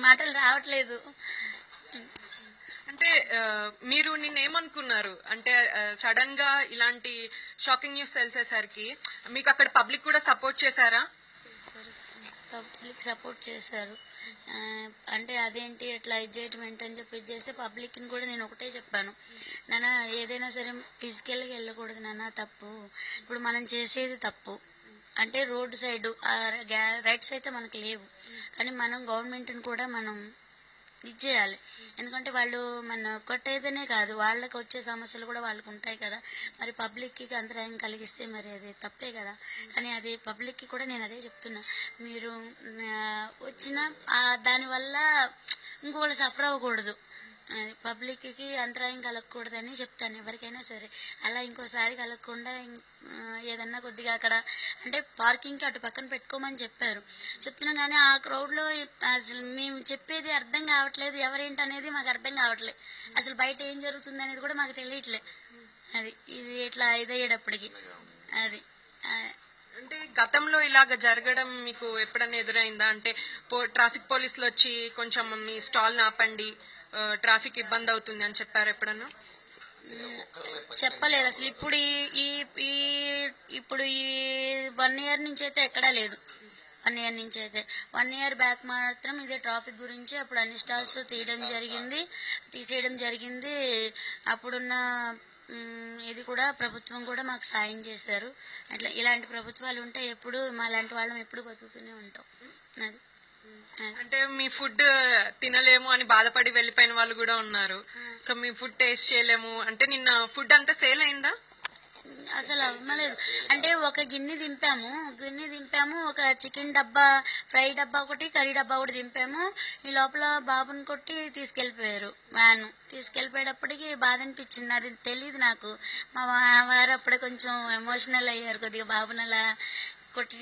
మాటలు రావట్లేదు. అంటే మీరు నిన్నేమనుకున్నారు? అంటే సడన్ గా ఇలాంటి షాకింగ్ న్యూస్ తెలిసేసరికి మీకు అక్కడ పబ్లిక్ కూడా సపోర్ట్ చేశారా? పబ్లిక్ సపోర్ట్ చేశారు. అంటే అదేంటి ఎట్లా ఎడ్జైట్మెంట్ అని చెప్పి చేస్తే పబ్లిక్ ని కూడా నేను ఒకటే చెప్పాను, నాన్న ఏదైనా సరే ఫిజికల్గా వెళ్ళకూడదు నాన్న, తప్పు. ఇప్పుడు మనం చేసేది తప్పు. అంటే రోడ్డు సైడ్ రైట్స్ అయితే మనకు లేవు, కానీ మనం గవర్నమెంట్ని కూడా మనం ఇచ్చేయాలి. ఎందుకంటే వాళ్ళు మన ఒక్కటైతేనే కాదు, వాళ్ళకి వచ్చే సమస్యలు కూడా వాళ్ళకు ఉంటాయి కదా. మరి పబ్లిక్కి అంతరాయం కలిగిస్తే మరి అది తప్పే కదా. కానీ అది పబ్లిక్కి కూడా నేను అదే చెప్తున్నా, మీరు వచ్చిన దానివల్ల ఇంకొకళ్ళు సఫర్ అవ్వకూడదు, పబ్లిక్కి అంతరాయం కలగకూడదని చెప్తాను ఎవరికైనా సరే. అలా ఇంకోసారి కలగకుండా ఏదన్నా కొద్దిగా అక్కడ అంటే పార్కింగ్కి అటు పక్కన పెట్టుకోమని చెప్తున్నాం, కానీ ఆ క్రౌడ్లో అసలు మేము చెప్పేది అర్థం కావట్లేదు, ఎవరేంటనేది మాకు అర్థం కావట్లేదు, అసలు బయట ఏం జరుగుతుంది అనేది కూడా మాకు తెలియట్లే. అది ఇది ఇట్లా ఇదయ్యేటప్పటికి అది. అంటే గతంలో ఇలాగ జరగడం మీకు ఎప్పుడన్నా ఎదురైందా? అంటే ట్రాఫిక్ పోలీసులు వచ్చి కొంచెం మీ స్టాల్ ఆపండి, ట్రాఫిక్ ఇబ్బంది అవుతుంది అని చెప్పారు ఎప్పుడన్నా? చెప్పలేదు అసలు. ఇప్పుడు ఈ 1 year నుంచి అయితే ఎక్కడా లేదు. 1 year నుంచి అయితే 1 year బ్యాక్ మాత్రం ఇదే ట్రాఫిక్ గురించి అప్పుడు అన్ని స్టాల్స్ తీసేయడం జరిగింది. అప్పుడున్న ఇది కూడా ప్రభుత్వం కూడా మాకు సాయం చేశారు. అట్లా ఇలాంటి ప్రభుత్వాలు ఉంటే ఎప్పుడు మా లాంటి వాళ్ళం ఎప్పుడు బతుకుతూనే ఉంటాం. అది అంటే మీ ఫుడ్ తినలేము అని బాధపడి వెళ్లిపోయిన వాళ్ళు కూడా ఉన్నారు. సో మీ ఫుడ్ టేస్ట్ చేయలేము అంటే నిన్న ఫుడ్ అంతా సేల్ అయిందా? అసలు అవ్వలేదు. అంటే ఒక గిన్నె దింపాము, ఒక చికెన్ డబ్బా, ఫ్రై డబ్బా ఒకటి, కర్రీ డబ్బా ఒకటి దింపాము. ఈ లోపల బాబుని కొట్టి తీసుకెళ్లిపోయారు. వ్యాన్ తీసుకెళ్లిపోయేటప్పటికి బాధ అనిపించింది. అది తెలియదు నాకు. మా వారు అప్పుడే కొంచెం ఎమోషనల్ అయ్యారు, కొద్దిగా బాబుని అలా కొట్టి